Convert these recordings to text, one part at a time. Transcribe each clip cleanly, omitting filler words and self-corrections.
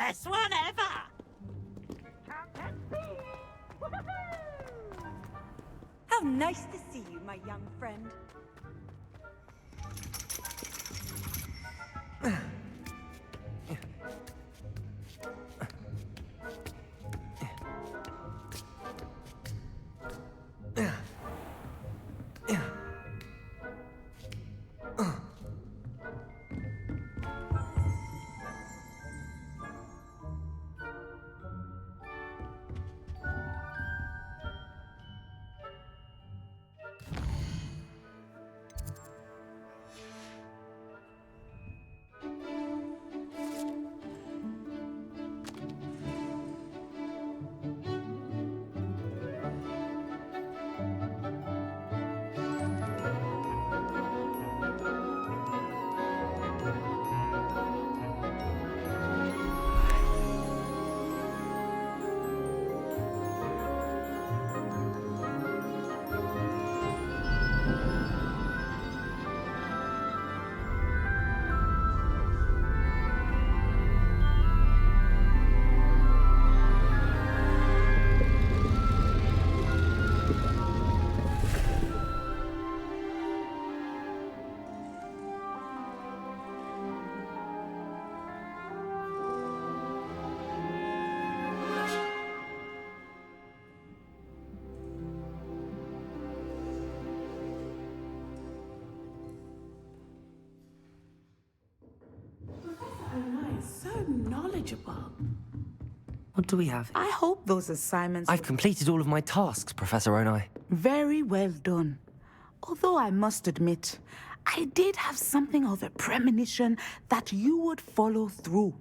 best one ever! How nice to see you, my young friend. So knowledgeable. What do we have? I hope those assignments... I've completed all of my tasks, Professor Onai. Very well done. Although I must admit, I did have something of a premonition that you would follow through.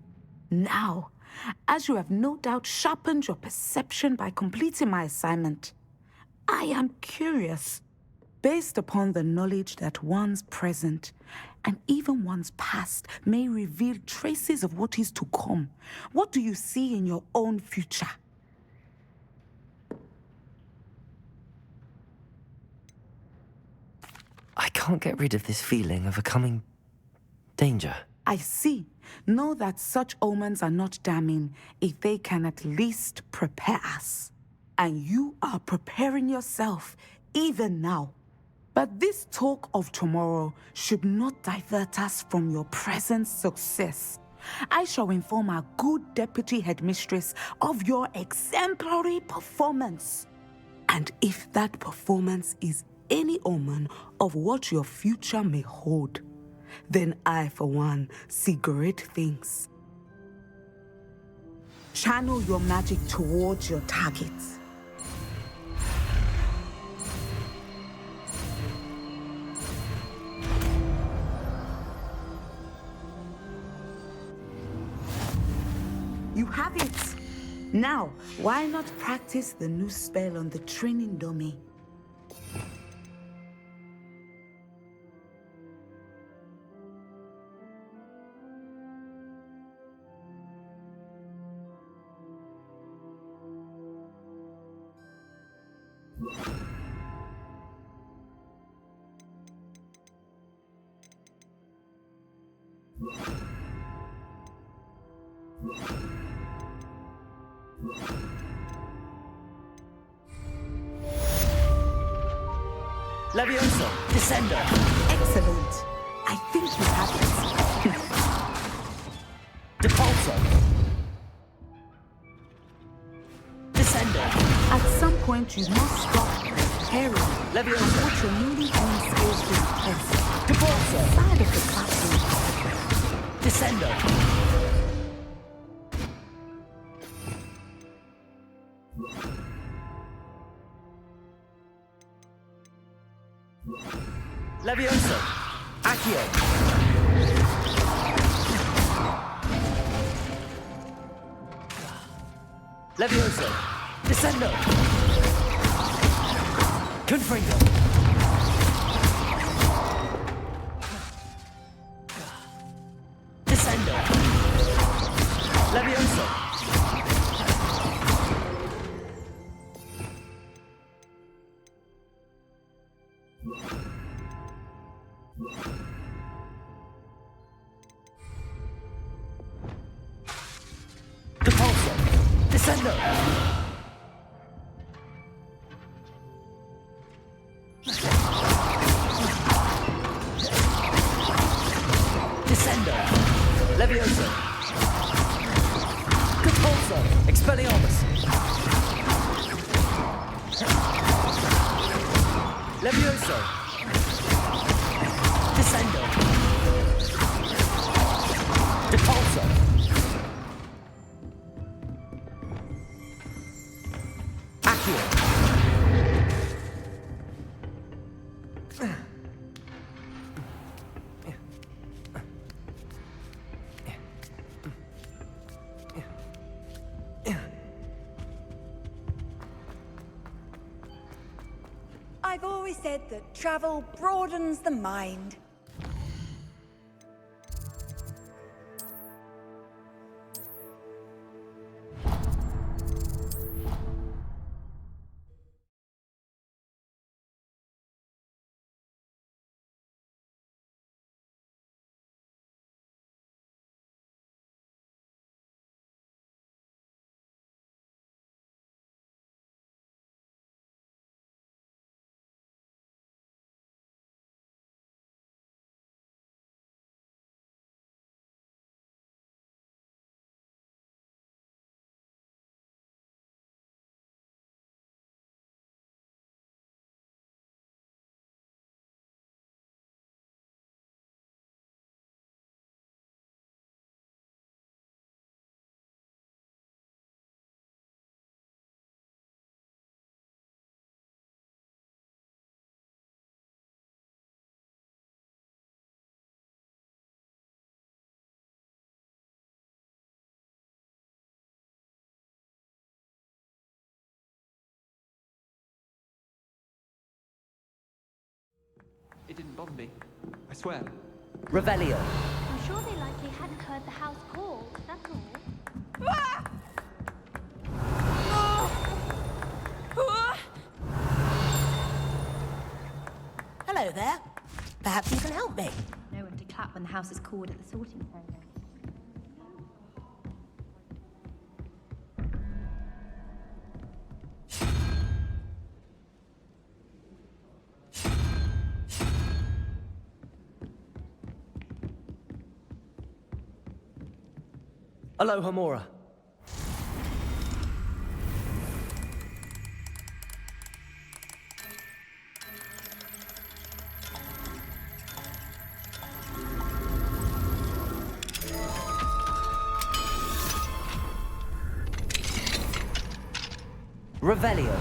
Now, as you have no doubt sharpened your perception by completing my assignment, I am curious, based upon the knowledge that one's present and even one's past may reveal traces of what is to come. What do you see in your own future? I can't get rid of this feeling of a coming danger. I see. Know that such omens are not damning if they can at least prepare us. And you are preparing yourself even now. But this talk of tomorrow should not divert us from your present success. I shall inform our good deputy headmistress of your exemplary performance. And if that performance is any omen of what your future may hold, then I, for one, see great things. Channel your magic towards your targets. You have it! Now, why not practice the new spell on the training dummy? Levioso, Descendo. Excellent. I think you have it. Depulso. Descendo. At some point, you must stop preparing Levioso. and put your newly honed skills to the test. Depulso. Side of the classroom. Descendo. Levioso. Accio. Levioso. Descendo. Confringo. Descendo. Levioso. Descendo! Descendo! Levioso! Compulso! Expelliarmus! Levioso! Descendo! Depulso! Accio! I've always said that travel broadens the mind. It didn't bother me. I swear. Revelio! I'm sure they likely hadn't heard the house call, that's all. Hello there. Perhaps you can help me. Know when to clap when the house is called at the sorting program. Aloha Mora. Revelio.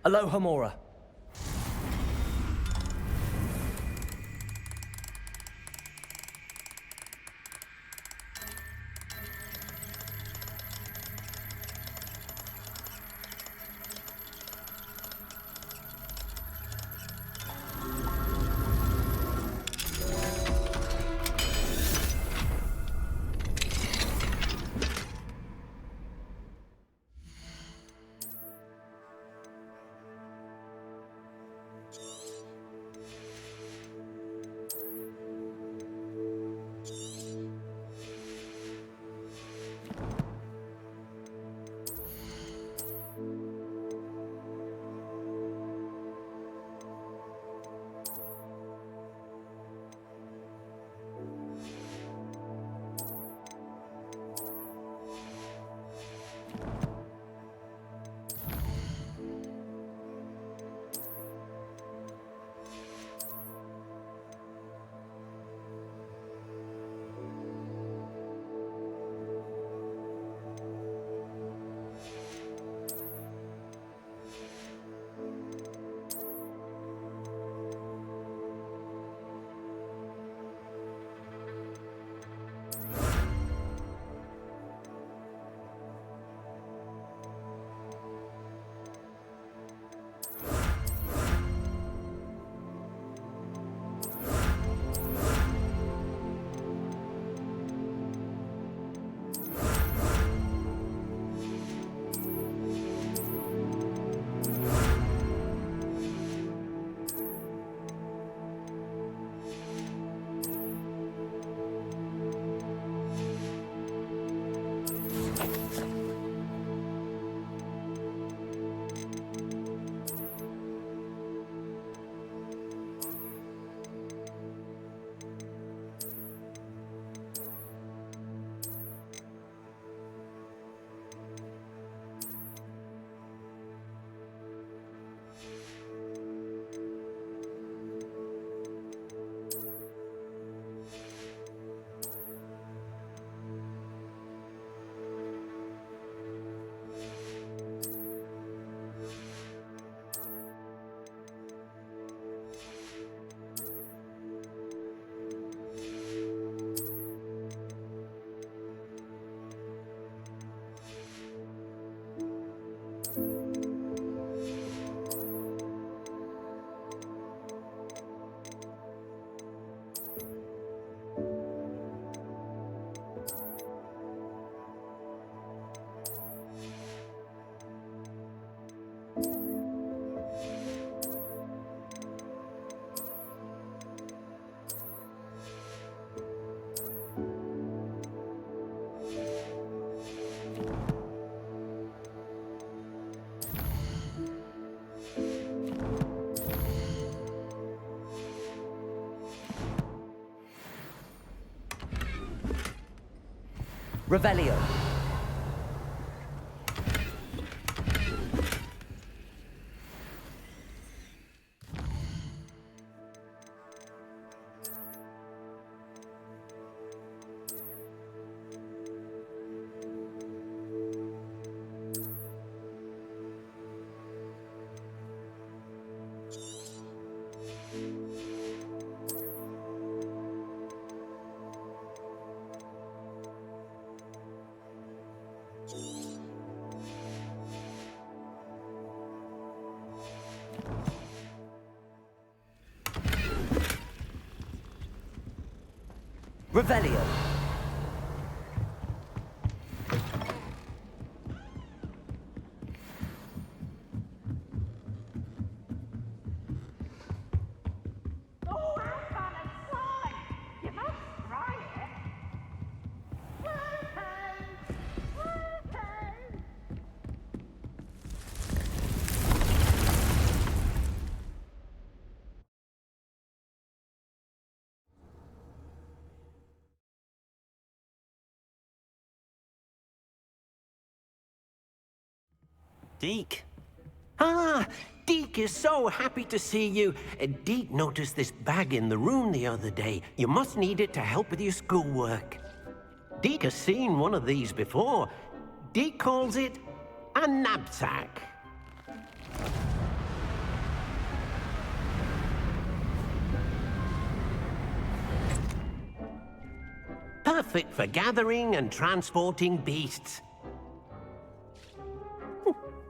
Aloha Mora. Revelio. Revelio. Deke. Ah, Deke is so happy to see you. Deke noticed this bag in the room the other day. You must need it to help with your schoolwork. Deke has seen one of these before. Deke calls it a knapsack. Perfect for gathering and transporting beasts.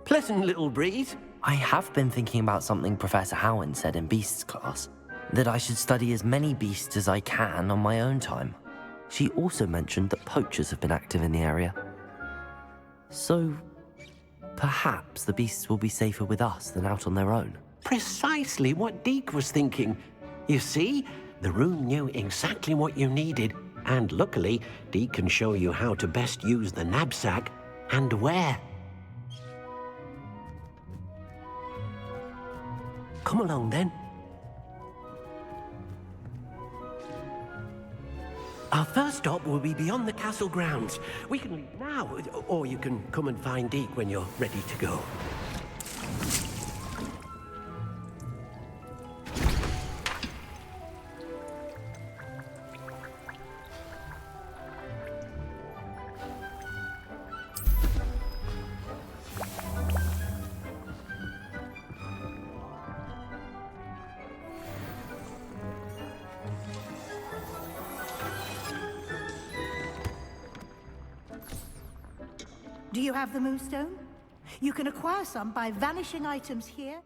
Pleasant little breeze. I have been thinking about something Professor Howen said in Beasts class, that I should study as many beasts as I can on my own time. She also mentioned that poachers have been active in the area. So, perhaps the beasts will be safer with us than out on their own. Precisely what Deke was thinking. You see, the room knew exactly what you needed, and luckily, Deke can show you how to best use the knapsack and where. Come along, then. Our first stop will be beyond the castle grounds. We can leave now, or you can come and find Deke when you're ready to go. Do you have the moonstone? You can acquire some by vanishing items here.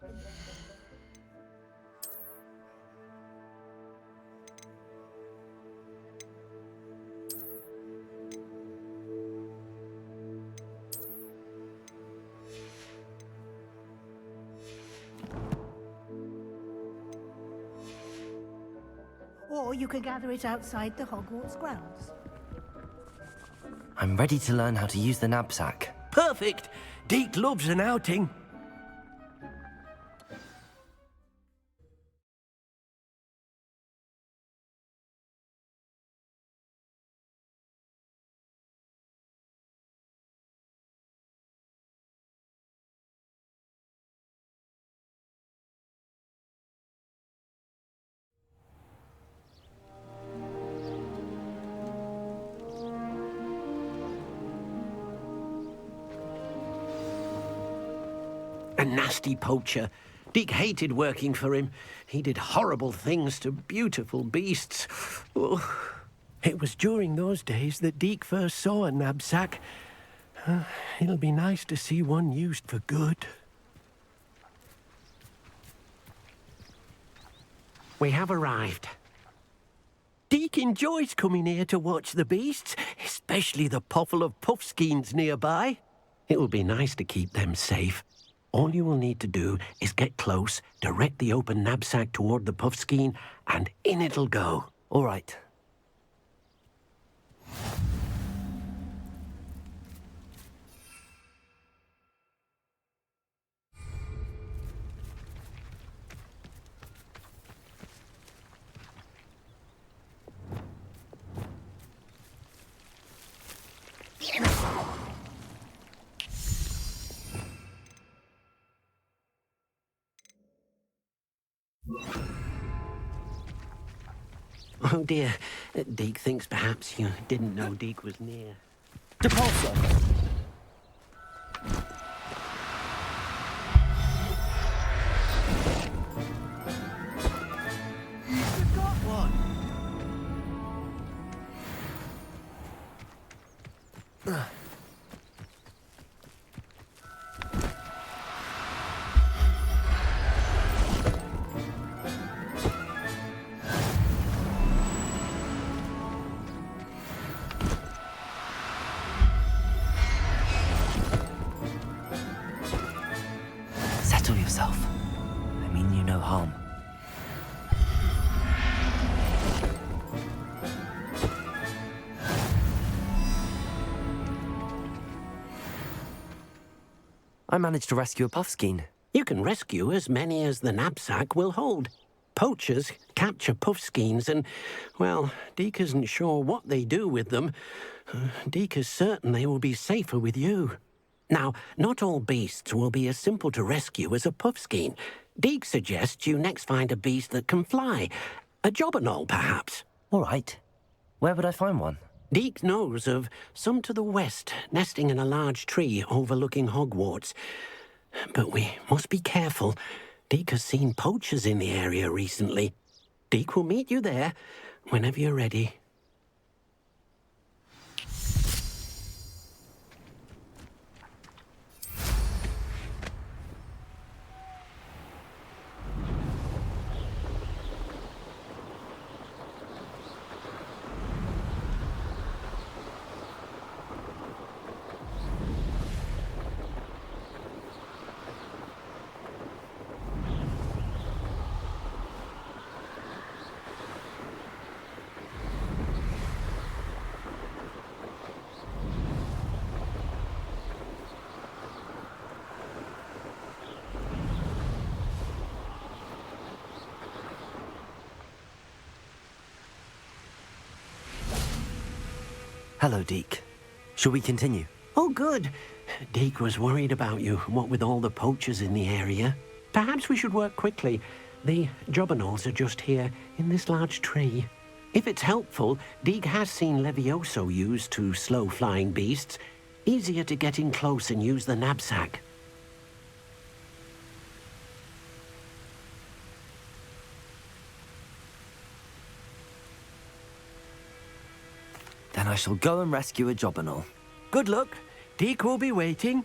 Or you can gather it outside the Hogwarts grounds. I'm ready to learn how to use the knapsack. Perfect! Deke loves an outing. A nasty poacher. Deke hated working for him. He did horrible things to beautiful beasts. Oh, it was during those days that Deke first saw a knapsack. It'll be nice to see one used for good. We have arrived. Deke enjoys coming here to watch the beasts, especially the pother of puffskeins nearby. It will be nice to keep them safe. All you will need to do is get close, direct the open knapsack toward the puffskein, and in it'll go. All right. Oh dear. Deke thinks perhaps you didn't know Deke was near. Depulso! Settle yourself. I mean you no harm. I managed to rescue a puffskein. You can rescue as many as the knapsack will hold. Poachers capture puffskeins and, well, Deke isn't sure what they do with them. Deke is certain they will be safer with you. Now, not all beasts will be as simple to rescue as a puffskein. Deke suggests you next find a beast that can fly. A jobberknoll, perhaps. All right. Where would I find one? Deke knows of some to the west, nesting in a large tree overlooking Hogwarts. But we must be careful. Deke has seen poachers in the area recently. Deke will meet you there whenever you're ready. Hello, Deke. Shall we continue? Oh, good. Deke was worried about you, what with all the poachers in the area. Perhaps we should work quickly. The jobberknolls are just here, in this large tree. If it's helpful, Deke has seen Levioso used to slow flying beasts. Easier to get in close and use the knapsack. Then I shall go and rescue a jobberknoll. Good luck. Deke will be waiting.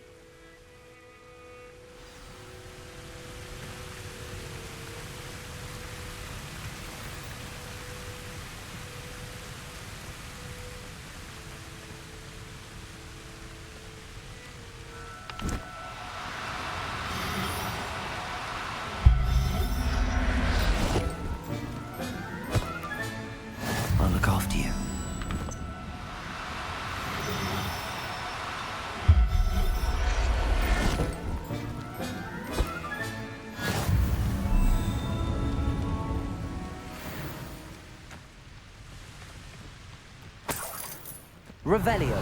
I'll look after you. Revelio.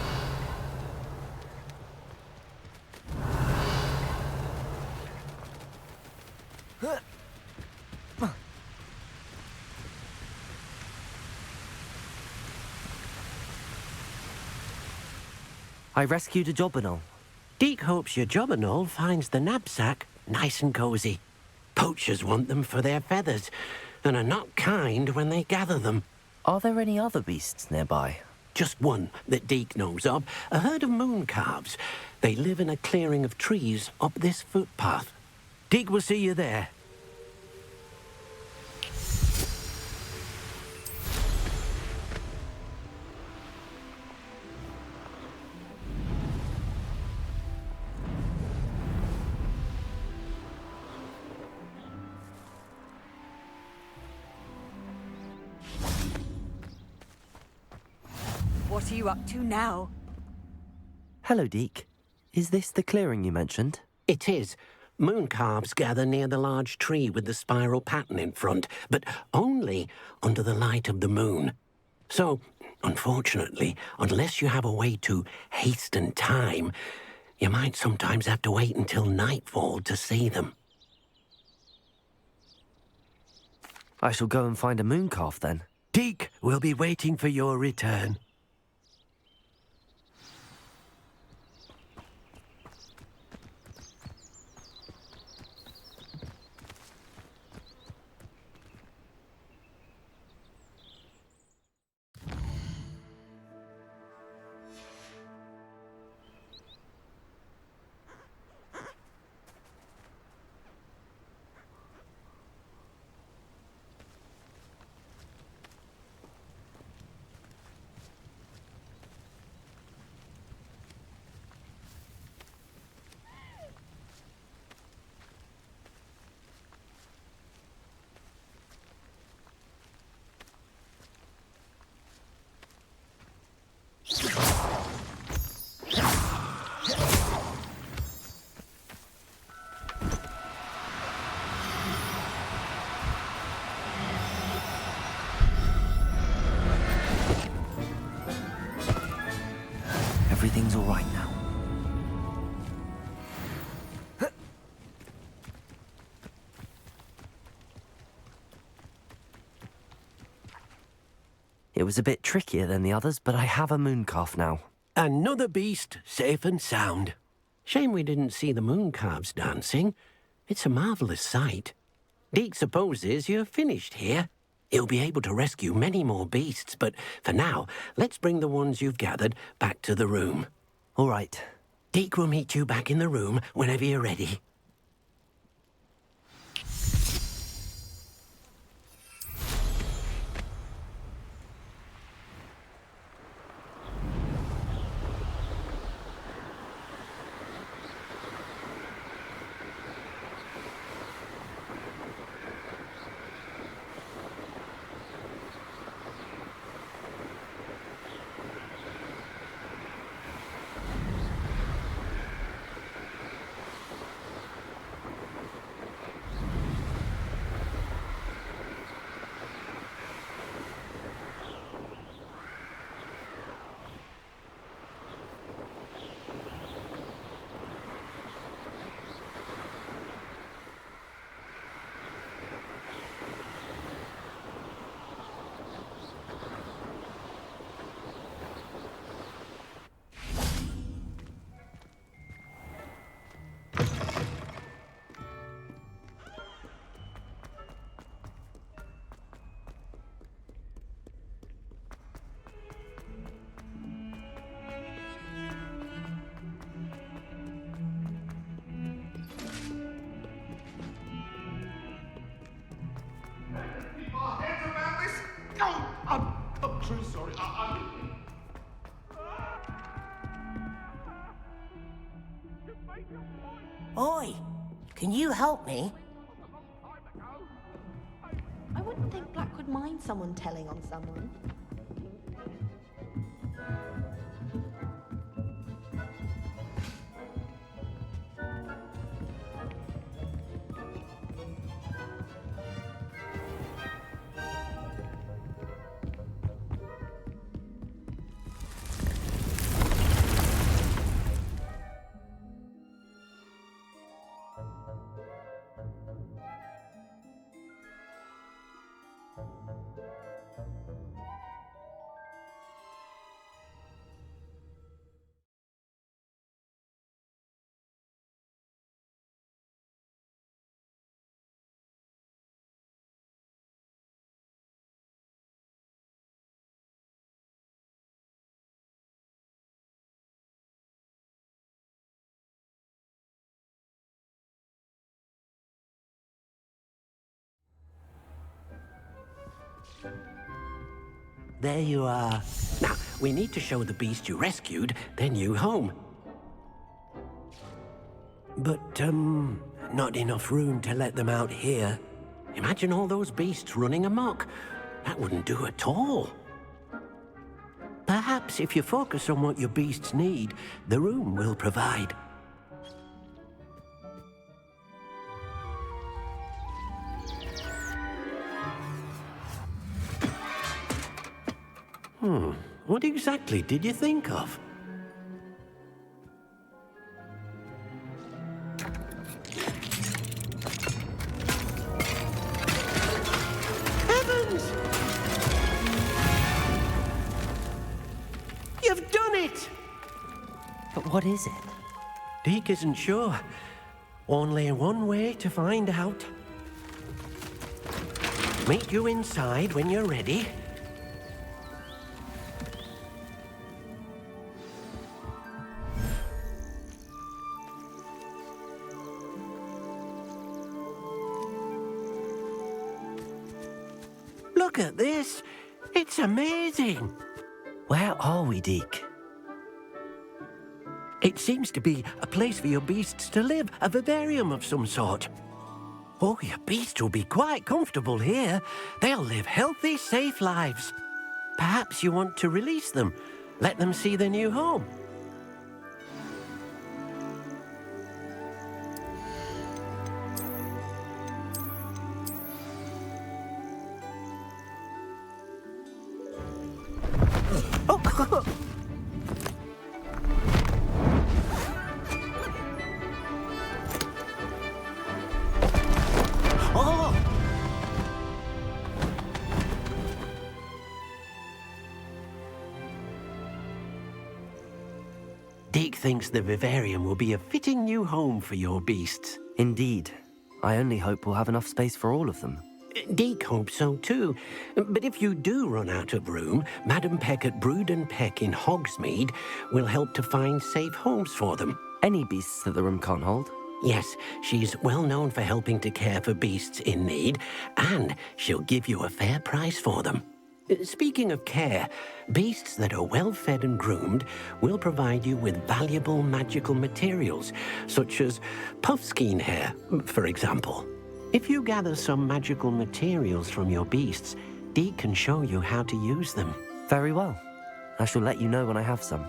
I rescued a jobberknoll. Deke hopes your jobberknoll finds the knapsack nice and cozy. Poachers want them for their feathers and are not kind when they gather them. Are there any other beasts nearby? Just one that Deke knows of, a herd of moon calves. They live in a clearing of trees up this footpath. Deke will see you there. What are you up to now? Hello, Deke. Is this the clearing you mentioned? It is. Moon calves gather near the large tree with the spiral pattern in front, but only under the light of the moon. So, unfortunately, unless you have a way to hasten time, you might sometimes have to wait until nightfall to see them. I shall go and find a moon calf then. Deke will be waiting for your return. Everything's all right now. It was a bit trickier than the others, but I have a mooncalf now. Another beast, safe and sound. Shame we didn't see the mooncalves dancing. It's a marvelous sight. Deke supposes you're finished here. He'll be able to rescue many more beasts, but for now, let's bring the ones you've gathered back to the room. All right. Deke will meet you back in the room whenever you're ready. I'm truly sorry. Oi, can you help me? I wouldn't think Black would mind someone telling on someone. There you are. Now, we need to show the beast you rescued their new home. But, not enough room to let them out here. Imagine all those beasts running amok. That wouldn't do at all. Perhaps if you focus on what your beasts need, the room will provide. What exactly did you think of? Heavens! What is it? Deke isn't sure. Only one way to find out. Meet you inside when you're ready. Look at this. It's amazing. Where are we, Deke? It seems to be a place for your beasts to live, a vivarium of some sort. Oh, your beasts will be quite comfortable here. They'll live healthy, safe lives. Perhaps you want to release them, let them see their new home. Deke thinks the vivarium will be a fitting new home for your beasts. Indeed. I only hope we'll have enough space for all of them. Deke hopes so too. But if you do run out of room, Madam Peck at Brood and Peck in Hogsmeade will help to find safe homes for them. Any beasts that the room can't hold? Yes, she's well known for helping to care for beasts in need, and she'll give you a fair price for them. Speaking of care, beasts that are well fed and groomed will provide you with valuable magical materials, such as puffskein hair, for example. If you gather some magical materials from your beasts, Deke can show you how to use them. Very well. I shall let you know when I have some.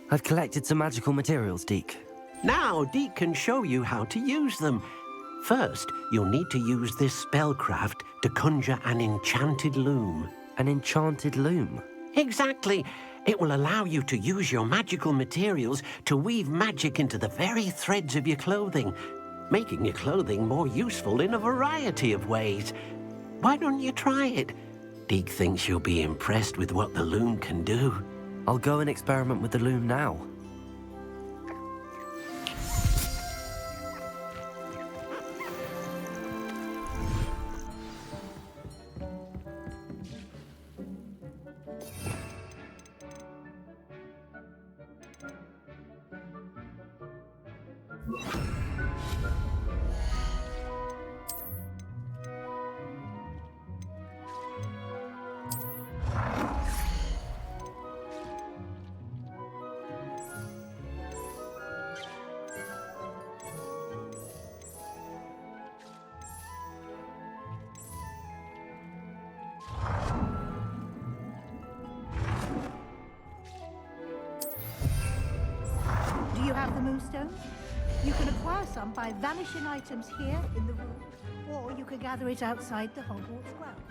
I've collected some magical materials, Deke. Now Deke can show you how to use them. First, you'll need to use this spellcraft to conjure an enchanted loom. An enchanted loom. Exactly. It will allow you to use your magical materials to weave magic into the very threads of your clothing, making your clothing more useful in a variety of ways. Why don't you try it? Deke thinks you'll be impressed with what the loom can do. I'll go and experiment with the loom now. Do you have the moonstone? You can acquire some by vanishing items here in the room, or you can gather it outside the Hogwarts grounds.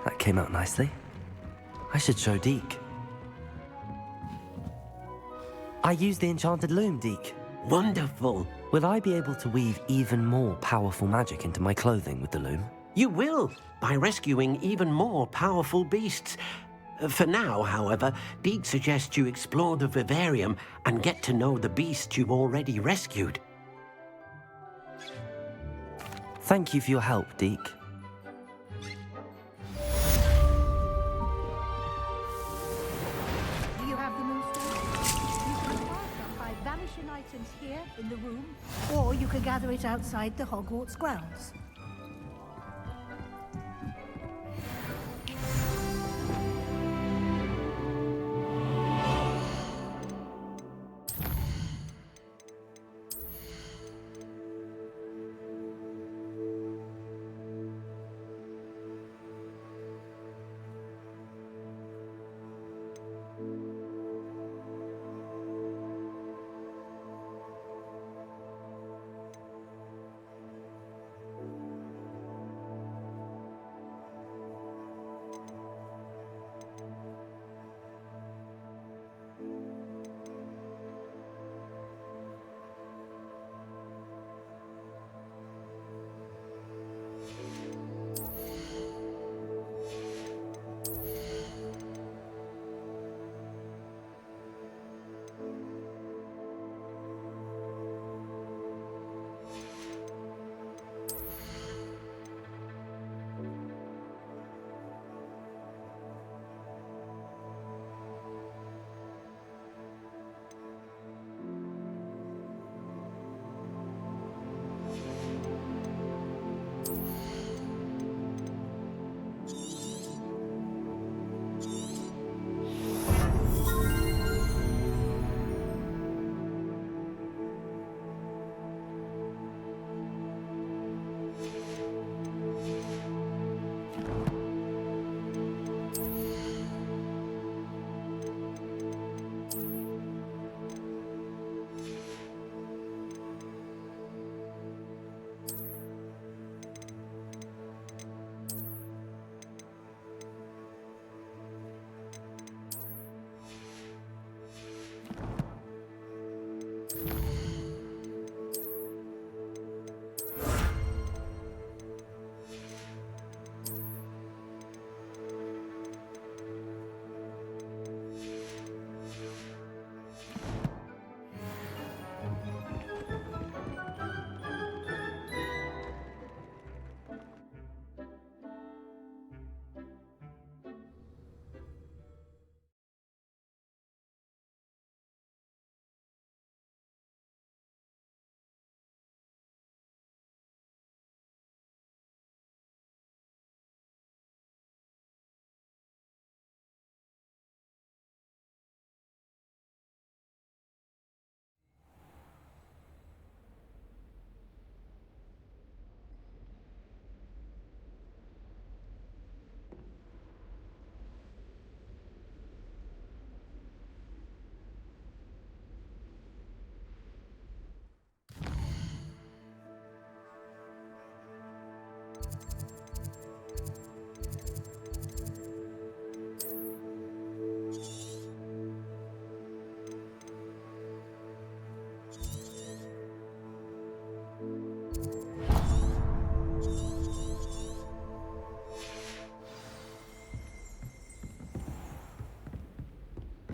That came out nicely. I should show Deke. I used the enchanted loom, Deke. Wonderful. Will I be able to weave even more powerful magic into my clothing with the loom? You will, by rescuing even more powerful beasts. For now, however, Deke suggests you explore the vivarium and get to know the beasts you've already rescued. Thank you for your help, Deke. Do you have the moonstone? You can acquire some by vanishing items here in the room, or you can gather it outside the Hogwarts grounds.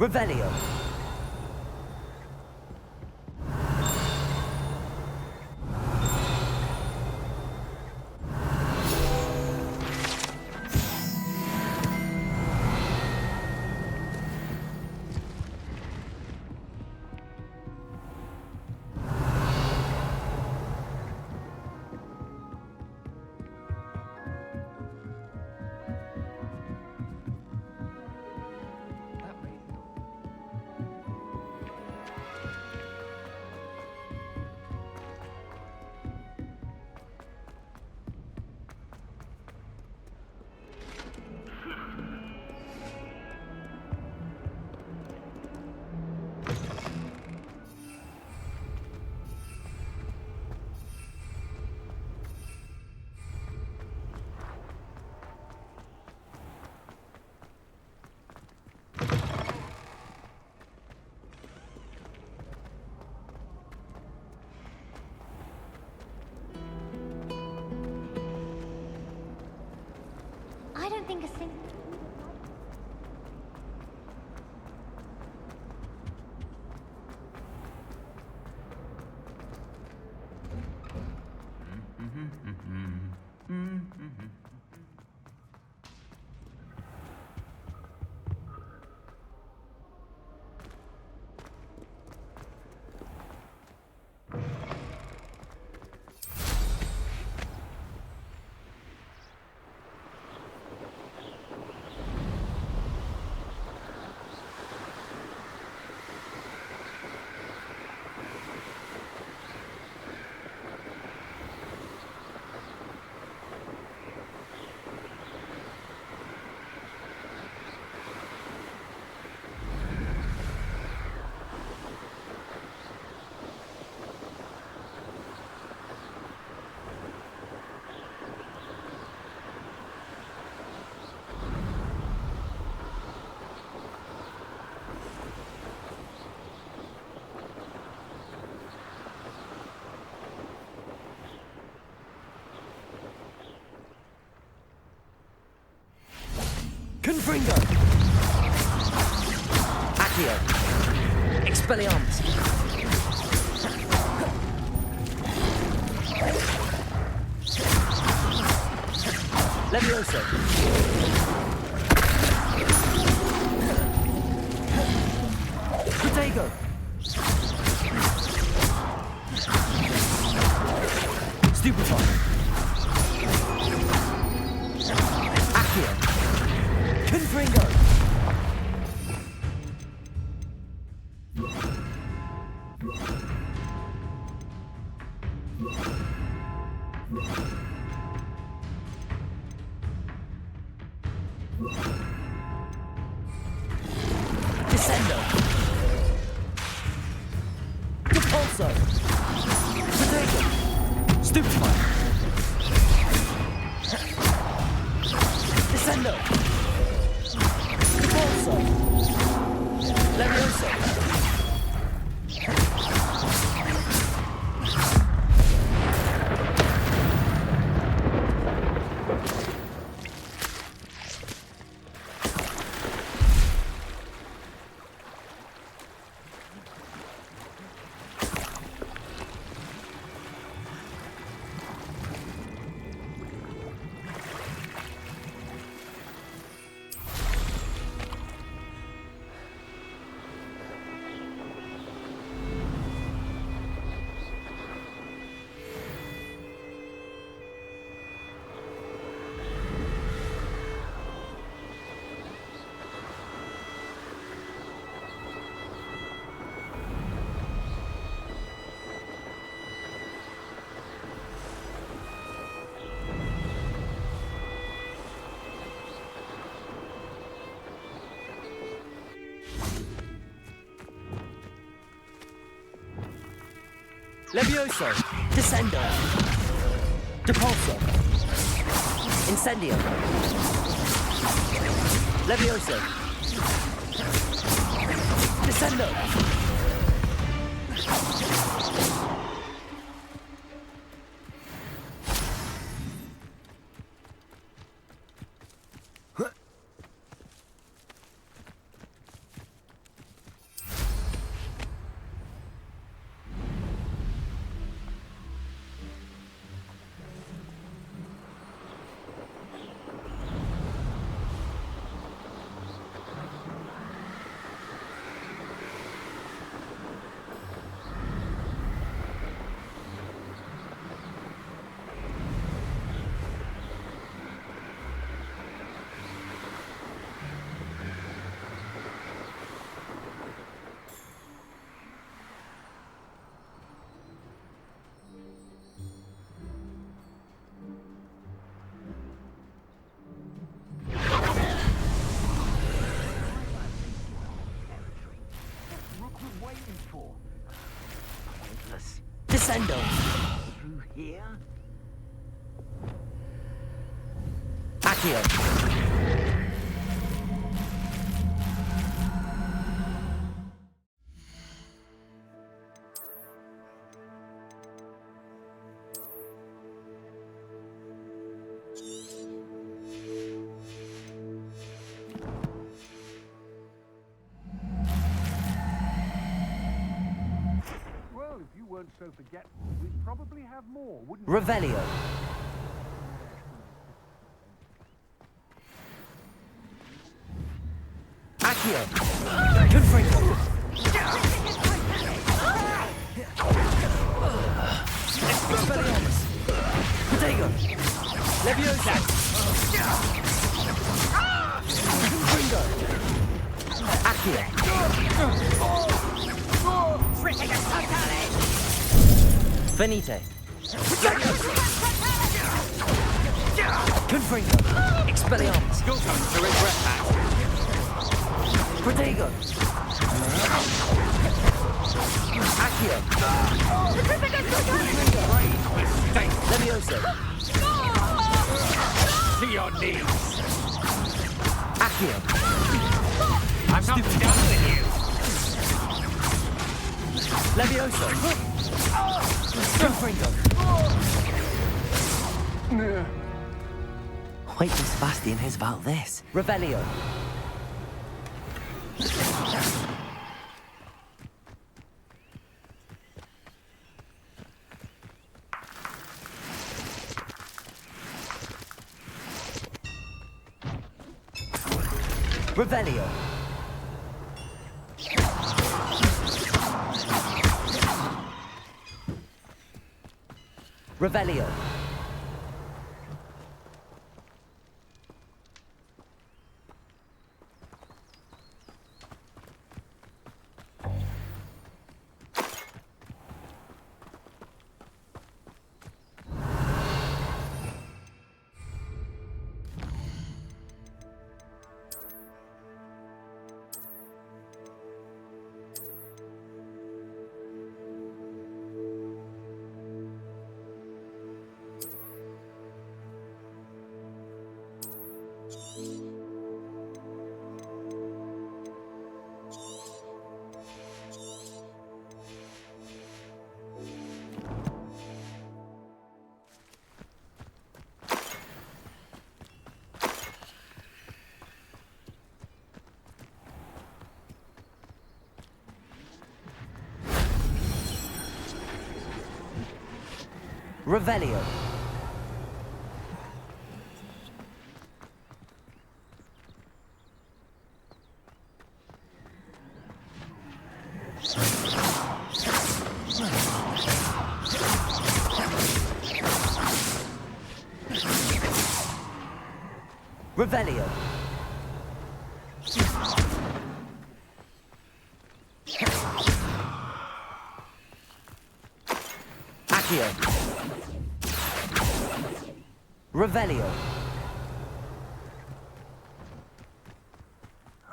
Revelio. That way. I don't think a single. Confringo. Accio. Expelliarmus. Levioso. Protego. Stupefy. Accio. Confringo. Descendo. Repulso. Protego. Stupefy. Descendo. Repulso. Levioso. Levioso. Descendo. Depulso. Incendio. Levioso. Descendo. waiting for? Pointless. Descendo! Through here? Accio! Well, if you weren't so forgetful, we'd probably have more, wouldn't we? Revelio! Accio! Confringo! Expelliarmus! Protego! Leviosa! Confringo! Accio! Finite! Confringo! Expelliarmus! Your turn to regret that. Protego! Accio! Leviosa! To your knees. Accio! I'm not done with you. Leviosa! Confringo! Wait till Sebastian hears about this. Revelio! Revelio! Revelio! Revelio! Revelio! Accio! Revelio!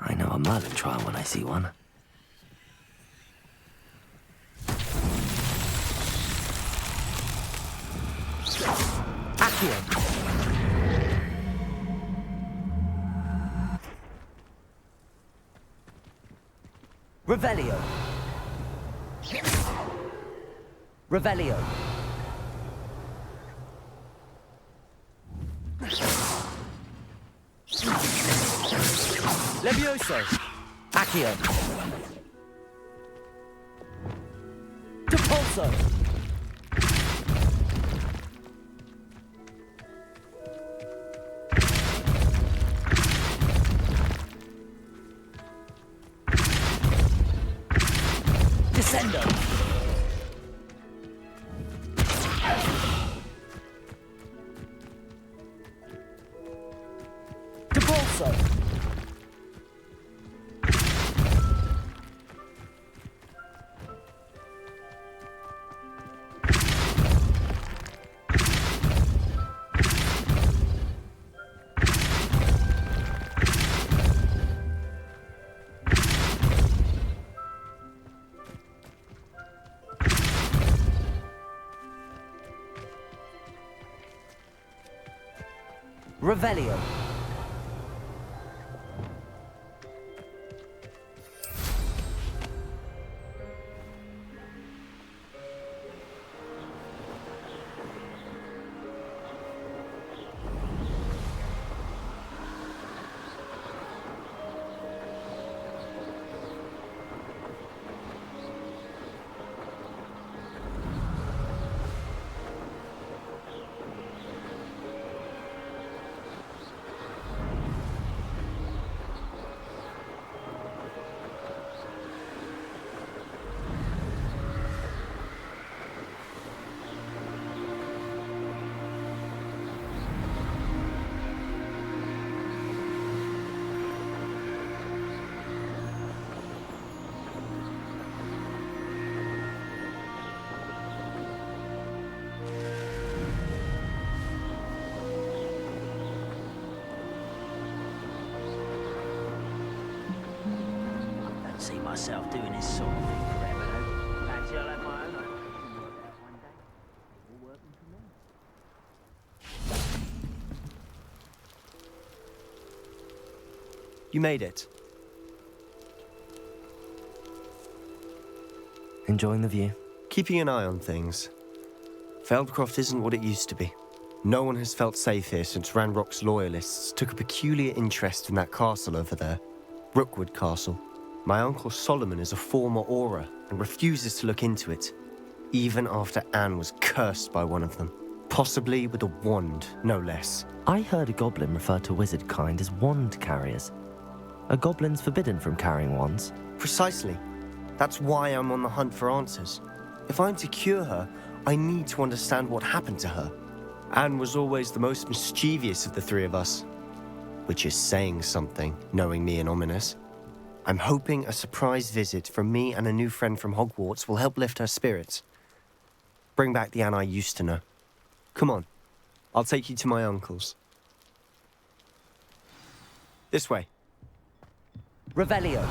I know a Merlin trial when I see one. Accio! Revelio! Revelio! Levioso! Accio! Depulso! Descendo! Depulso! Revelio. See myself doing this sort of thing forever, though. Fancy I'll have my own. I can work out one day. It's all working for me. You made it. Enjoying the view? Keeping an eye on things. Feldcroft isn't what it used to be. No one has felt safe here since Ranrock's loyalists took a peculiar interest in that castle over there, Rookwood Castle. My uncle Solomon is a former Auror and refuses to look into it, even after Anne was cursed by one of them. Possibly with a wand, no less. I heard a goblin refer to wizard kind as wand carriers. Are goblins forbidden from carrying wands? Precisely. That's why I'm on the hunt for answers. If I'm to cure her, I need to understand what happened to her. Anne was always the most mischievous of the three of us, which is saying something, knowing me and ominous. I'm hoping a surprise visit from me and a new friend from Hogwarts will help lift her spirits. Bring back the Anne I used to know. Come on, I'll take you to my uncle's. This way. Revelio.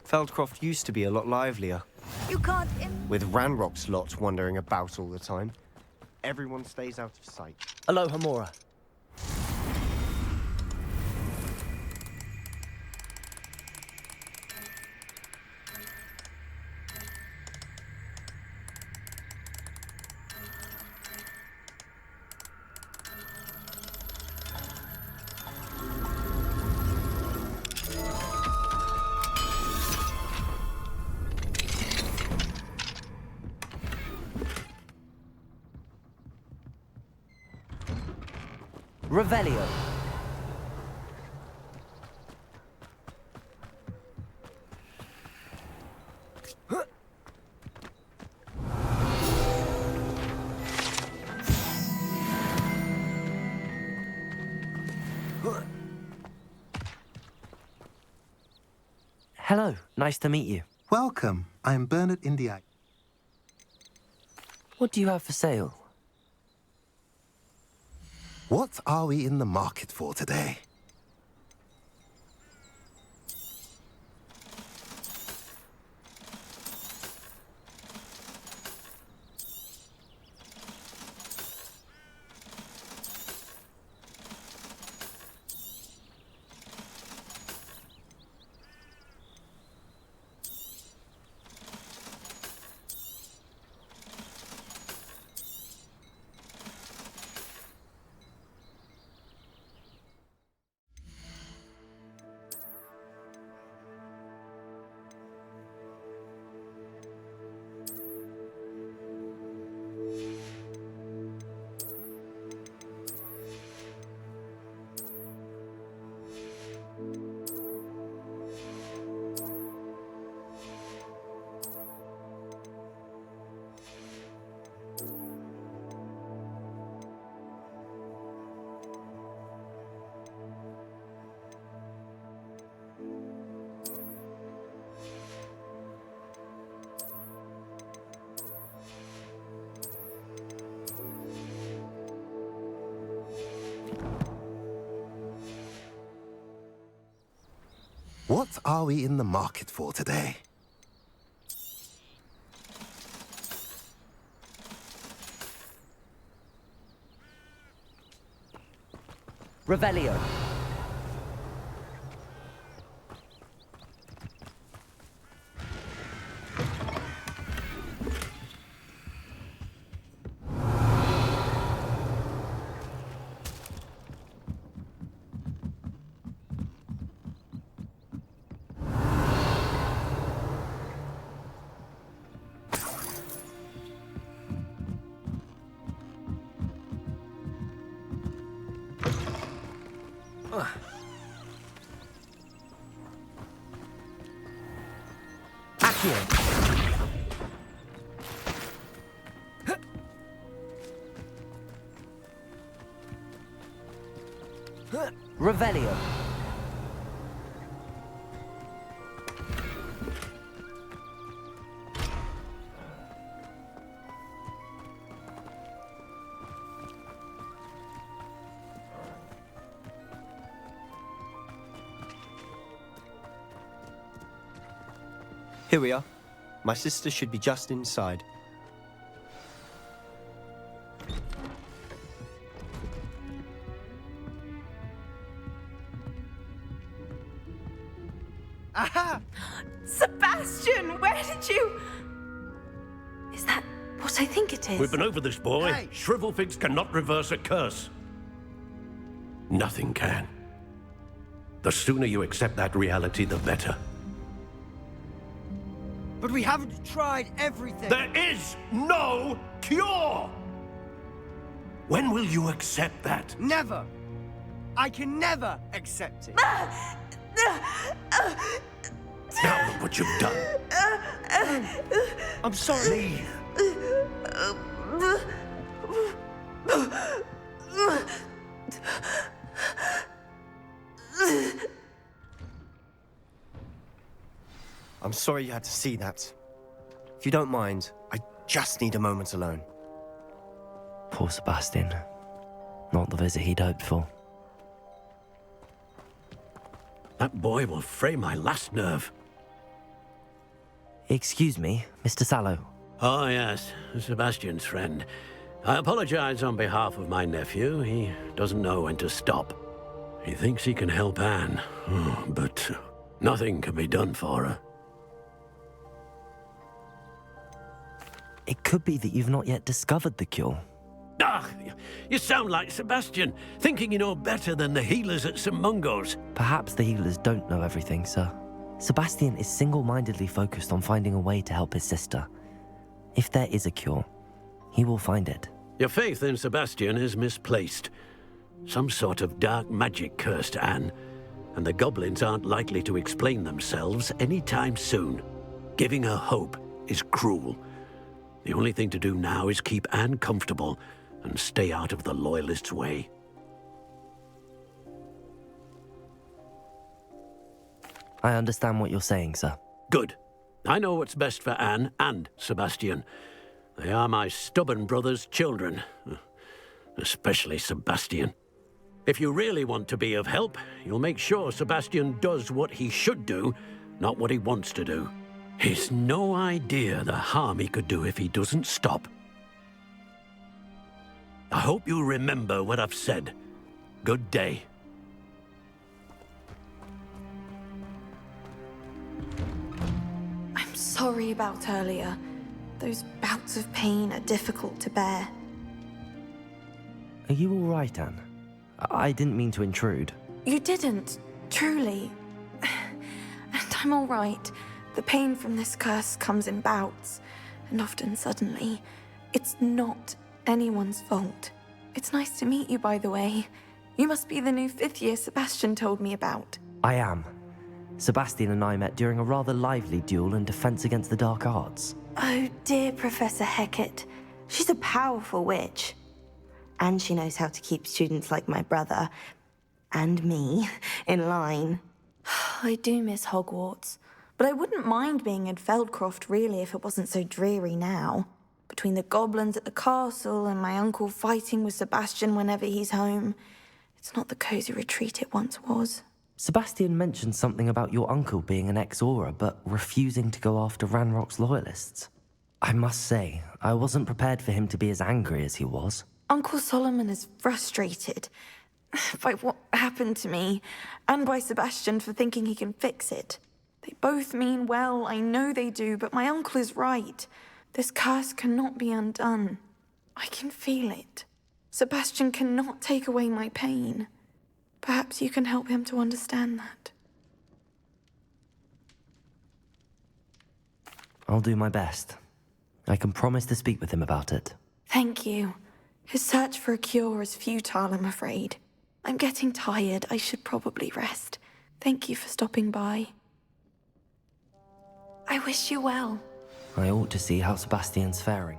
Feldcroft used to be a lot livelier. You can't... With Ranrock's lot wandering about all the time. Everyone stays out of sight. Aloha Mora. Revelio. Hello, nice to meet you. Welcome. I'm Bernard Indiak. What do you have for sale? What are we in the market for today? What are we in the market for today? Revelio. Revelio. Here we are. My sister should be just inside. Aha! Sebastian, where did you... Is that what I think it is? We've been over this, boy. Hey. Shrivelfigs cannot reverse a curse. Nothing can. The sooner you accept that reality, the better. But we haven't tried everything. There is no cure! When will you accept that? Never. I can never accept it. Now look what you've done. I'm sorry. I'm sorry you had to see that. If you don't mind, I just need a moment alone. Poor Sebastian. Not the visit he'd hoped for. That boy will fray my last nerve. Excuse me, Mr. Sallow. Oh, yes, Sebastian's friend. I apologize on behalf of my nephew. He doesn't know when to stop. He thinks he can help Anne, but nothing can be done for her. It could be that you've not yet discovered the cure. Ah, you sound like Sebastian, thinking you know better than the healers at St. Mungo's. Perhaps the healers don't know everything, sir. Sebastian is single-mindedly focused on finding a way to help his sister. If there is a cure, he will find it. Your faith in Sebastian is misplaced. Some sort of dark magic cursed Anne, and the goblins aren't likely to explain themselves anytime soon. Giving her hope is cruel. The only thing to do now is keep Anne comfortable and stay out of the Loyalists' way. I understand what you're saying, sir. Good. I know what's best for Anne and Sebastian. They are my stubborn brother's children. Especially Sebastian. If you really want to be of help, you'll make sure Sebastian does what he should do, not what he wants to do. He's no idea the harm he could do if he doesn't stop. I hope you remember what I've said. Good day. I'm sorry about earlier. Those bouts of pain are difficult to bear. Are you all right, Anne? I didn't mean to intrude. You didn't, truly. And I'm all right. The pain from this curse comes in bouts, and often suddenly. It's not anyone's fault. It's nice to meet you, by the way. You must be the new 5th year Sebastian told me about. I am. Sebastian and I met during a rather lively duel in defense against the dark arts. Oh, dear Professor Hecat. She's a powerful witch. And she knows how to keep students like my brother, and me, in line. I do miss Hogwarts. But I wouldn't mind being in Feldcroft, really, if it wasn't so dreary now. Between the goblins at the castle and my uncle fighting with Sebastian whenever he's home. It's not the cozy retreat it once was. Sebastian mentioned something about your uncle being an ex-Auror, but refusing to go after Ranrock's loyalists. I must say, I wasn't prepared for him to be as angry as he was. Uncle Solomon is frustrated. by what happened to me, and by Sebastian for thinking he can fix it. They both mean well, I know they do, but my uncle is right. This curse cannot be undone. I can feel it. Sebastian cannot take away my pain. Perhaps you can help him to understand that. I'll do my best. I can promise to speak with him about it. Thank you. His search for a cure is futile, I'm afraid. I'm getting tired. I should probably rest. Thank you for stopping by. I wish you well. I ought to see how Sebastian's faring.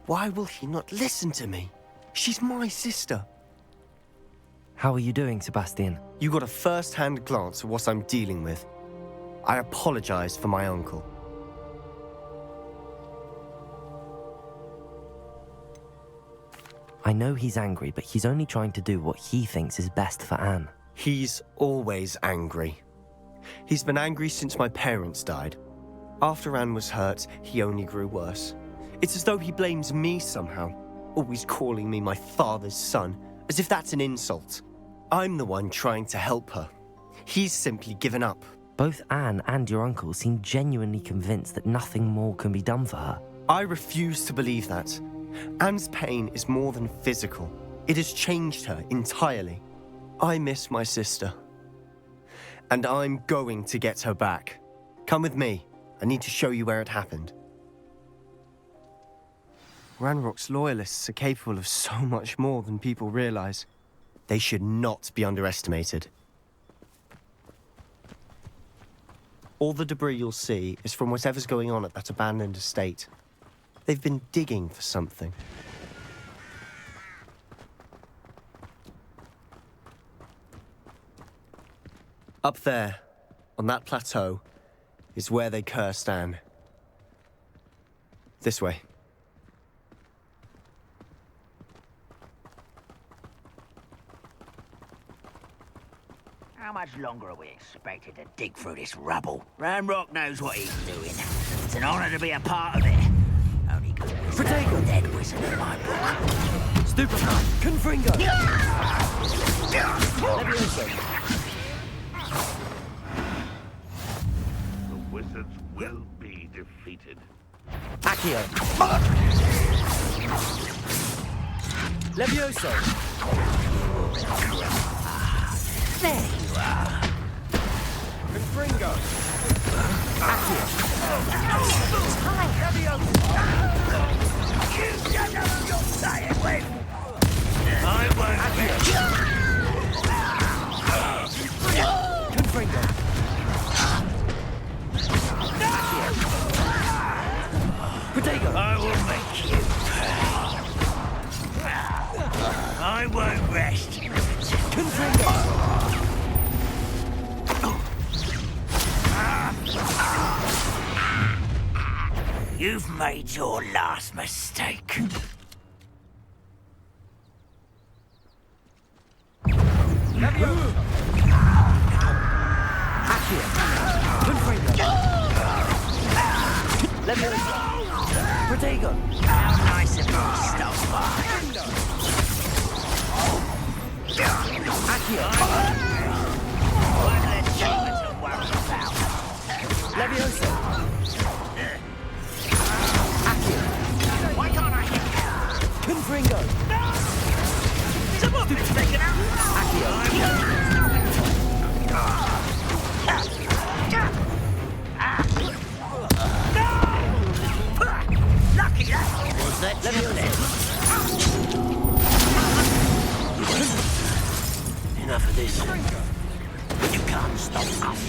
Why will he not listen to me? She's my sister. How are you doing, Sebastian? You got a first-hand glance at what I'm dealing with. I apologize for my uncle. I know he's angry, but he's only trying to do what he thinks is best for Anne. He's always angry. He's been angry since my parents died. After Anne was hurt, he only grew worse. It's as though he blames me somehow, always calling me my father's son, as if that's an insult. I'm the one trying to help her. He's simply given up. Both Anne and your uncle seem genuinely convinced that nothing more can be done for her. I refuse to believe that. Anne's pain is more than physical. It has changed her entirely. I miss my sister. And I'm going to get her back. Come with me. I need to show you where it happened. Ranrock's loyalists are capable of so much more than people realize. They should not be underestimated. All the debris you'll see is from whatever's going on at that abandoned estate. They've been digging for something. Up there, on that plateau, is where they cursed Anne. This way. How much longer are we expected to dig through this rubble? Ranrock knows what he's doing. It's an honor to be a part of it. Only good dead wizard in my book. Stupid! Confringo! The wizards will be defeated. Accio! Levioso! There you are. Confringo! Accio! You don't know who you're playing with. I won't let you. Confringo! Protego! I will make you pay. I won't rest. Confringo! You've made your last mistake. Protego! How nice of you to stop by. Accio! One less demon to worry about. Levioso! Why can't I hit you? Confringo! Someone been taken out. Lucky that. Was that enough of this. You can't stop us.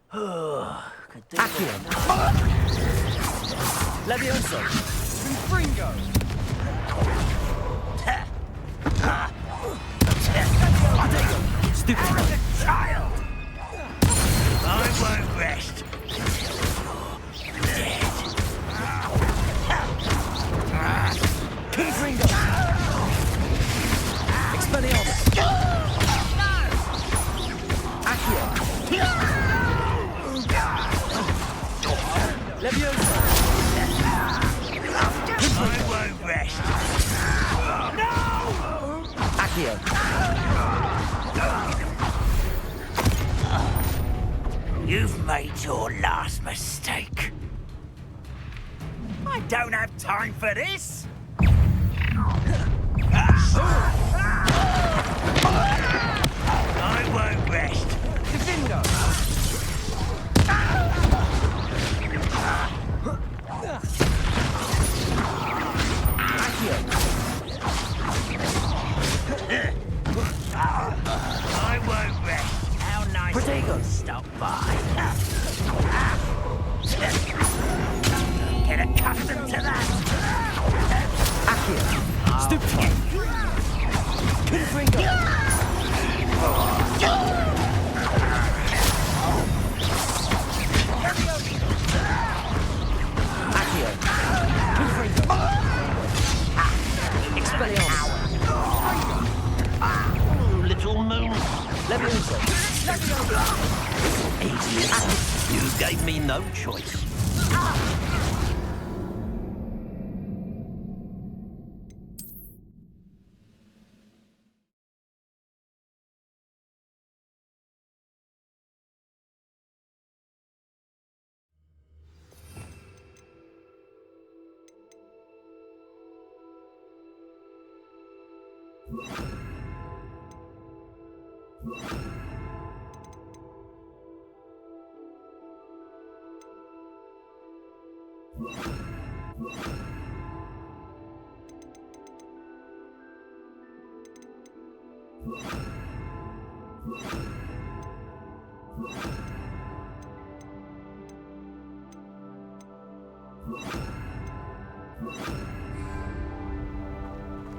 Accio. Levioso. Fringo. Stupid child. I won't rest. Dead. King Fringo. Expelliarmus. Accio. Levioso. I won't rest. No! Accio. You've made your last mistake. I don't have time for this. I won't rest. Defendo. I won't rest. How nice to stop by. Get accustomed to that. Accio. Stupid. Confringo. Accio. Confringo. Expelliarmus. Little moon. Levioso. Easy. You gave me no choice.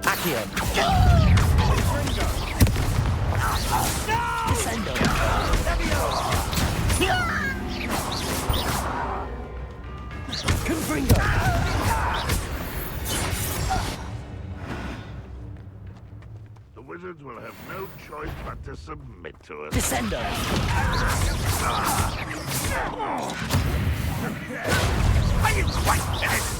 Accio. Descendo. Confringo. The wizards will have no choice but to submit to us. Descendo. Are you quite finished?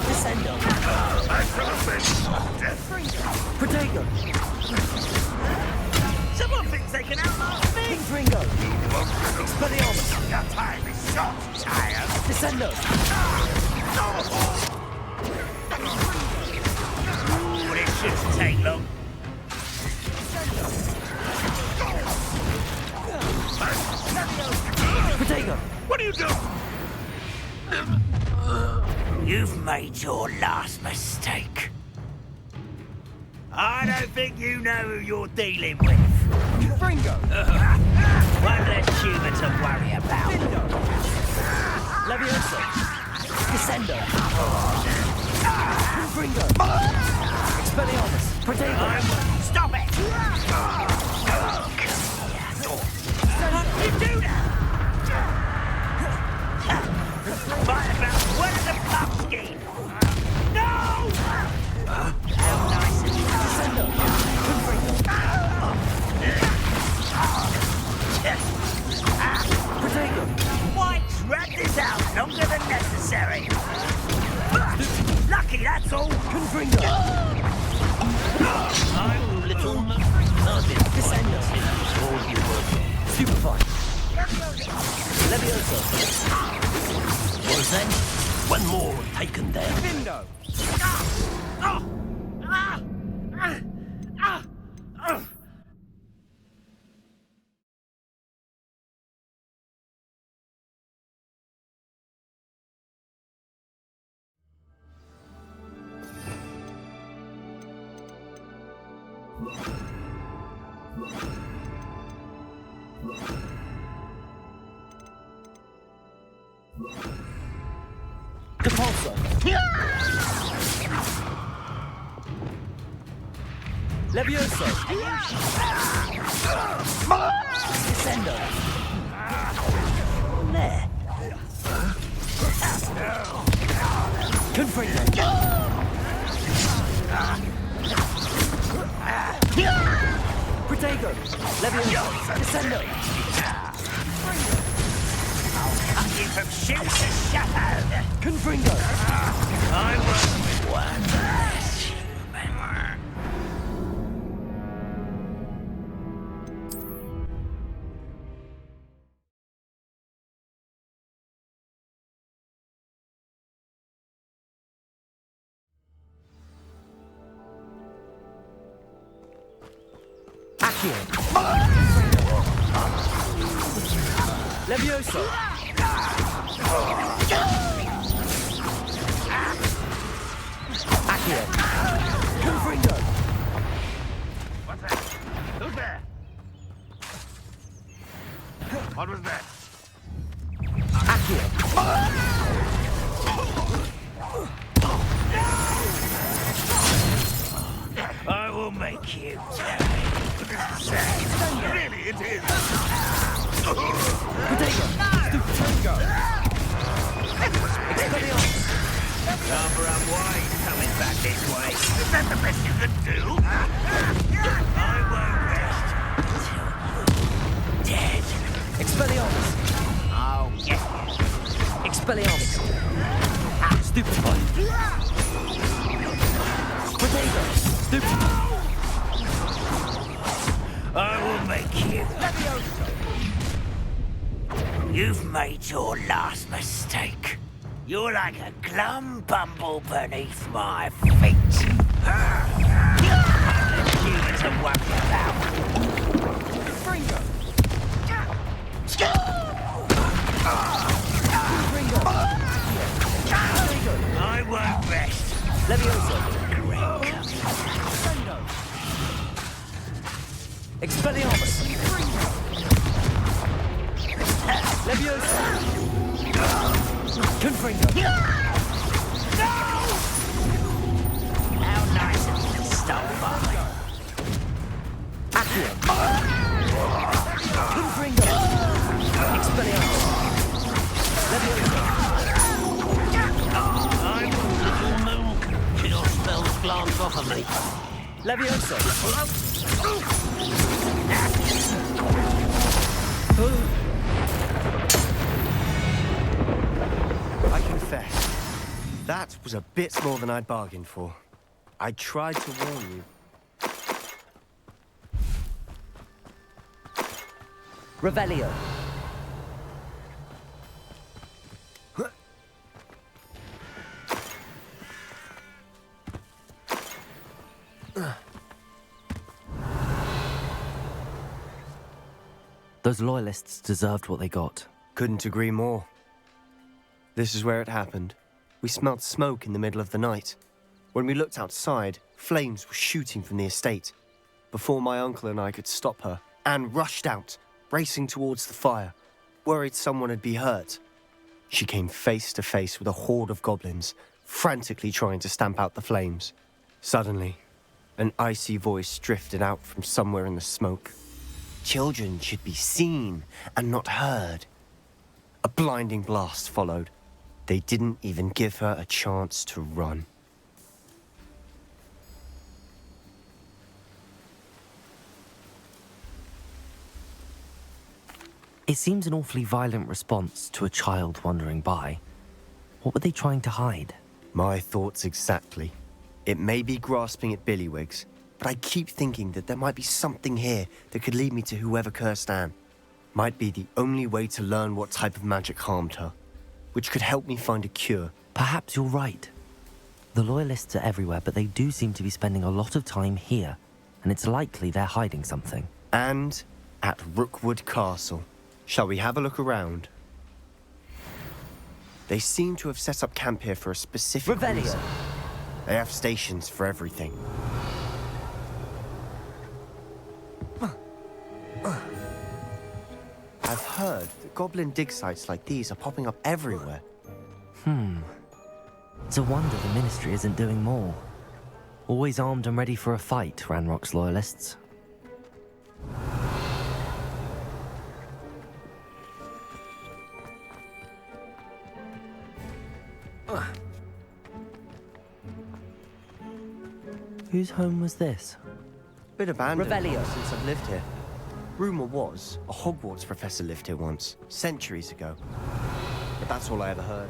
Descendo. Protego. Someone thinks they can outlast me. King Fringo. Expelliarmus. Your time is short, child. Descendo. Ooh, this shouldn't take long. Protego. What are you doing? You've made your last mistake. I don't think you know who you're dealing with. Fringo. One less human to worry about. Levioso. Descendo. Fringo. Expelliarmus. Protego. Stop it! How did you do that? Fight about one of the pumpkin. No! How nice of you. Descendo. Protego. White's dragged this out longer than necessary. Lucky, that's all. Confringo. I'm little Descendo. All you were. Stupefy. Levioso. Was then one more taken there. Defendo. Depulso. Levioso. Descendo. There. Confringo. Protego. Levioso. Descendo. I'll keep from shoot to shadow. Confringo. I work with one less human. Accio. Levioso. Accio. Confringo. What's that? Who's there? What was that? Accio. I will make you. Really, it is. Protego. Stupendo. Expelliarmus. Barbara, why are you coming back this way? Is that the best you can do? I won't rest till you're dead. Expelliarmus. Oh, yes. Expelliarmus. Stupefy. Protego. Stupefy. I will make you. You've made your last mistake. You're like a glum bumble beneath my feet. Humans are working about. Fringo. I won't rest. Levioso. Expelliarmus. Levioso. Confringo. How nice of you to stole by. Accio. Confringo. Expelliarmus. Levioso. I'm a little moon. Your spells glance off of me. Levioso. I confess, that was a bit more than I'd bargained for. I tried to warn you. Revelio. Those loyalists deserved what they got. Couldn't agree more. This is where it happened. We smelled smoke in the middle of the night. When we looked outside, flames were shooting from the estate. Before my uncle and I could stop her, Anne rushed out, racing towards the fire, worried someone had been hurt. She came face to face with a horde of goblins, frantically trying to stamp out the flames. Suddenly, an icy voice drifted out from somewhere in the smoke. Children should be seen and not heard. A blinding blast followed. They didn't even give her a chance to run. It seems an awfully violent response to a child wandering by. What were they trying to hide? My thoughts exactly. It may be grasping at Billywigs, but I keep thinking that there might be something here that could lead me to whoever cursed Anne. Might be the only way to learn what type of magic harmed her, which could help me find a cure. Perhaps you're right. The Loyalists are everywhere, but they do seem to be spending a lot of time here, and it's likely they're hiding something. And at Rookwood Castle. Shall we have a look around? They seem to have set up camp here for a specific reason. They have stations for everything. I've heard that goblin dig sites like these are popping up everywhere. It's a wonder the Ministry isn't doing more. Always armed and ready for a fight, Ranrock's loyalists. Whose home was this? Bit abandoned Revelio. since I've lived here. Rumour was a Hogwarts professor lived here once, centuries ago. But that's all I ever heard.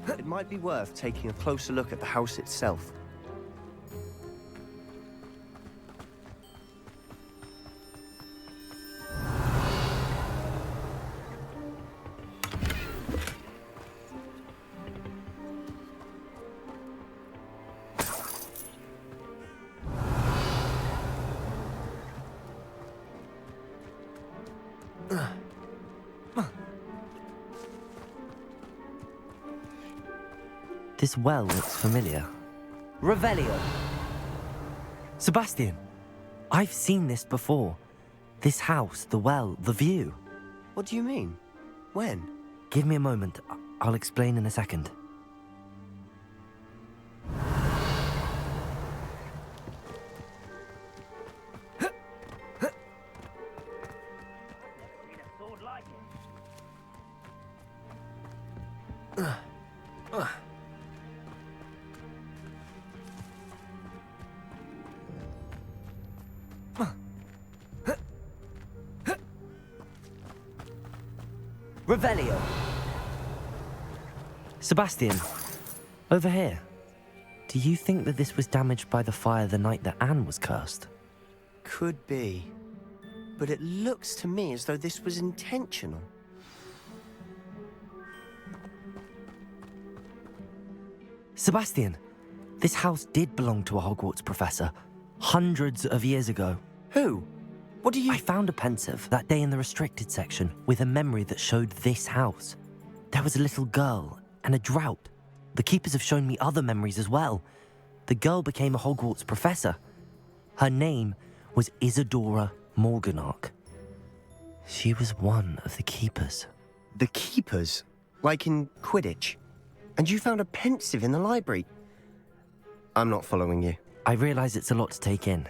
It might be worth taking a closer look at the house itself. This well looks familiar. Revelio. Sebastian, I've seen this before. This house, the well, the view. What do you mean? When? Give me a moment. I'll explain in a second. Revelio. Sebastian, over here. Do you think that this was damaged by the fire the night that Anne was cursed? Could be. But it looks to me as though this was intentional. Sebastian, this house did belong to a Hogwarts professor, hundreds of years ago. Who? What do you... I found a pensive that day in the restricted section with a memory that showed this house. There was a little girl and a drought. The keepers have shown me other memories as well. The girl became a Hogwarts professor. Her name was Isadora Morganach. She was one of the keepers. The keepers? Like in Quidditch? And you found a pensive in the library? I'm not following you. I realize it's a lot to take in.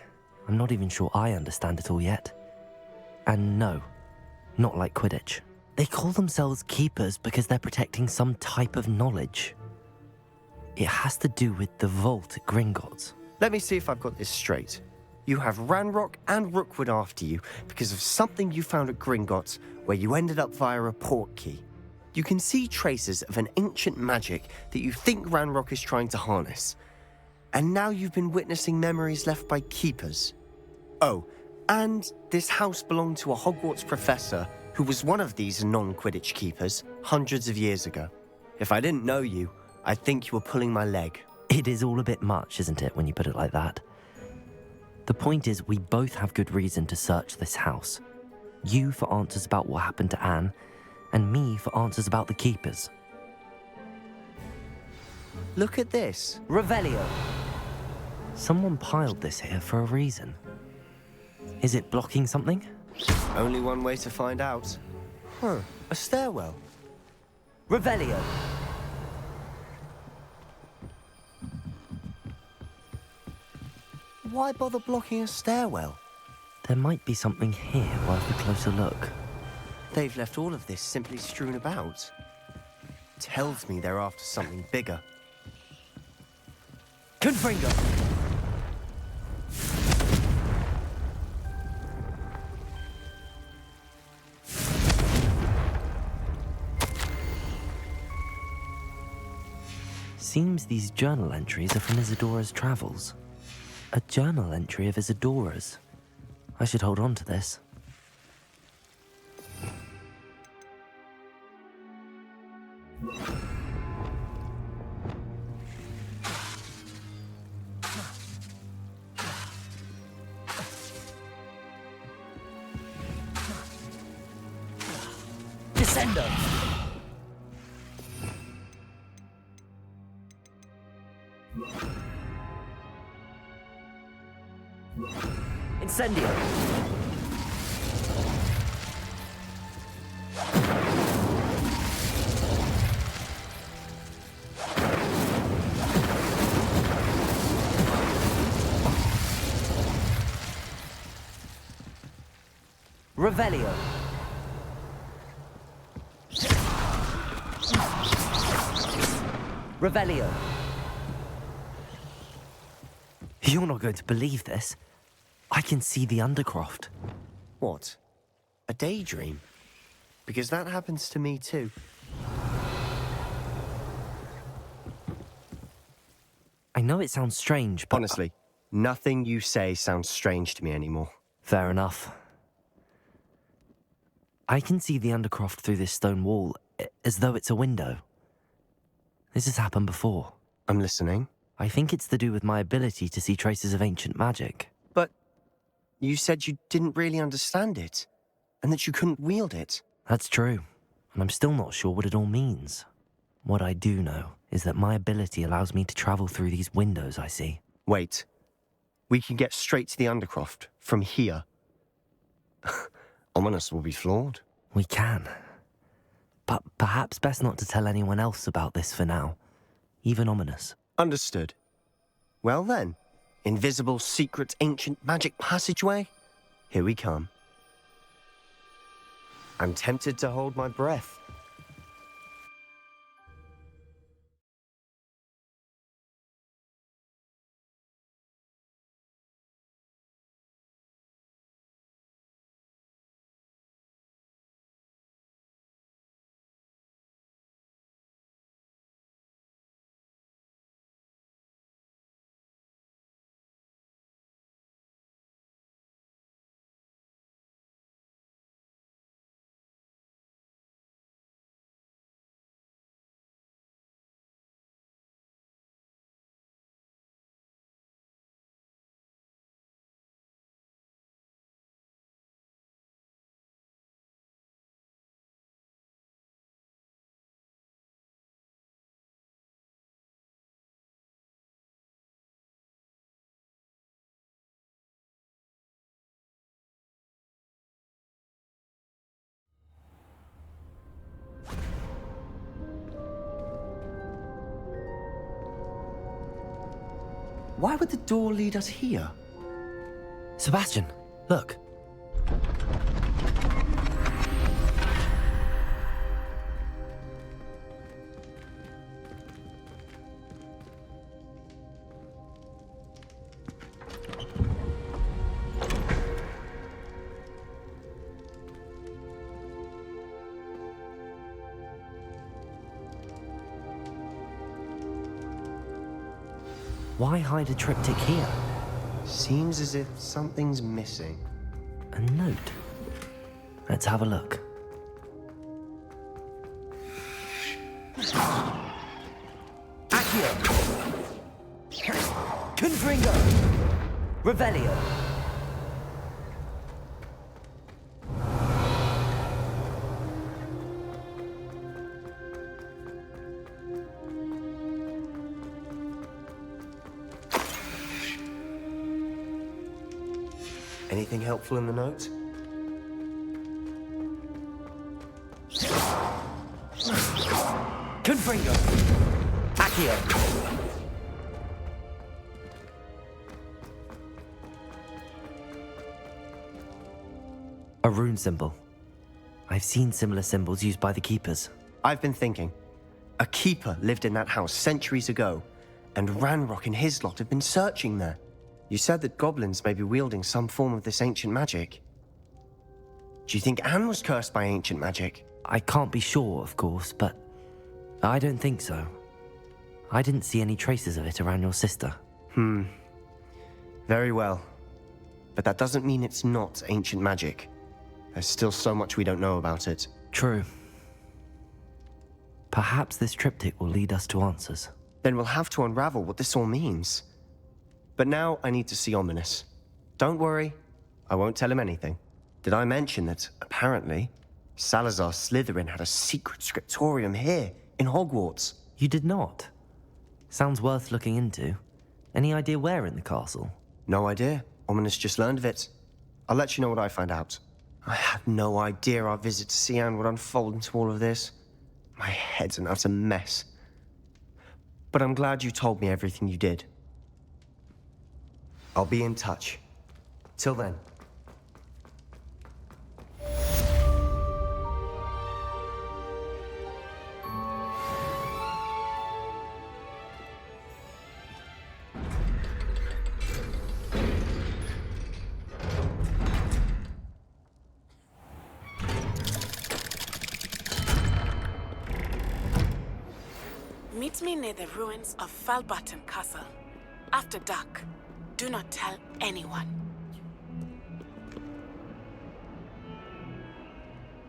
I'm not even sure I understand it all yet. And no, not like Quidditch. They call themselves keepers because they're protecting some type of knowledge. It has to do with the vault at Gringotts. Let me see if I've got this straight. You have Ranrock and Rookwood after you because of something you found at Gringotts where you ended up via a port key. You can see traces of an ancient magic that you think Ranrock is trying to harness. And now you've been witnessing memories left by keepers. Oh, and this house belonged to a Hogwarts professor who was one of these non-Quidditch keepers hundreds of years ago. If I didn't know you, I'd think you were pulling my leg. It is all a bit much, isn't it, when you put it like that? The point is, we both have good reason to search this house. You for answers about what happened to Anne, and me for answers about the keepers. Look at this. Revelio. Someone piled this here for a reason. Is it blocking something? Only one way to find out. A stairwell. Revelio. Why bother blocking a stairwell? There might be something here worth a closer look. They've left all of this simply strewn about. Tells me they're after something bigger. Confringo. Seems these journal entries are from Isadora's travels. A journal entry of Isadora's. I should hold on to this. Descendo. Incendio. Revelio. Revelio. You're not going to believe this. I can see the Undercroft. What? A daydream? Because that happens to me too. I know it sounds strange, but... Honestly, nothing you say sounds strange to me anymore. Fair enough. I can see the Undercroft through this stone wall, as though it's a window. This has happened before. I'm listening. I think it's to do with my ability to see traces of ancient magic. But you said you didn't really understand it, and that you couldn't wield it. That's true, and I'm still not sure what it all means. What I do know is that my ability allows me to travel through these windows I see. Wait. We can get straight to the Undercroft from here. Ominous will be flawed. We can. But perhaps best not to tell anyone else about this for now. Even Ominous. Understood. Well then, invisible, secret, ancient magic passageway? Here we come. I'm tempted to hold my breath. Why would the door lead us here? Sebastian, look. Why hide a triptych here? Seems as if something's missing. A note. Let's have a look. Accio. Confringo. Revelio. Anything helpful in the note? Confringo. Accio. A rune symbol. I've seen similar symbols used by the keepers. I've been thinking. A keeper lived in that house centuries ago, and Ranrock and his lot have been searching there. You said that goblins may be wielding some form of this ancient magic. Do you think Anne was cursed by ancient magic? I can't be sure, of course, but I don't think so. I didn't see any traces of it around your sister. Very well. But that doesn't mean it's not ancient magic. There's still so much we don't know about it. True. Perhaps this triptych will lead us to answers. Then we'll have to unravel what this all means. But now I need to see Ominous. Don't worry, I won't tell him anything. Did I mention that, apparently, Salazar Slytherin had a secret scriptorium here, in Hogwarts? You did not? Sounds worth looking into. Any idea where in the castle? No idea. Ominous just learned of it. I'll let you know what I find out. I had no idea our visit to Cian would unfold into all of this. My head's an utter mess. But I'm glad you told me everything you did. I'll be in touch. Till then. Meet me near the ruins of Falbatten Castle. After dark. Do not tell anyone.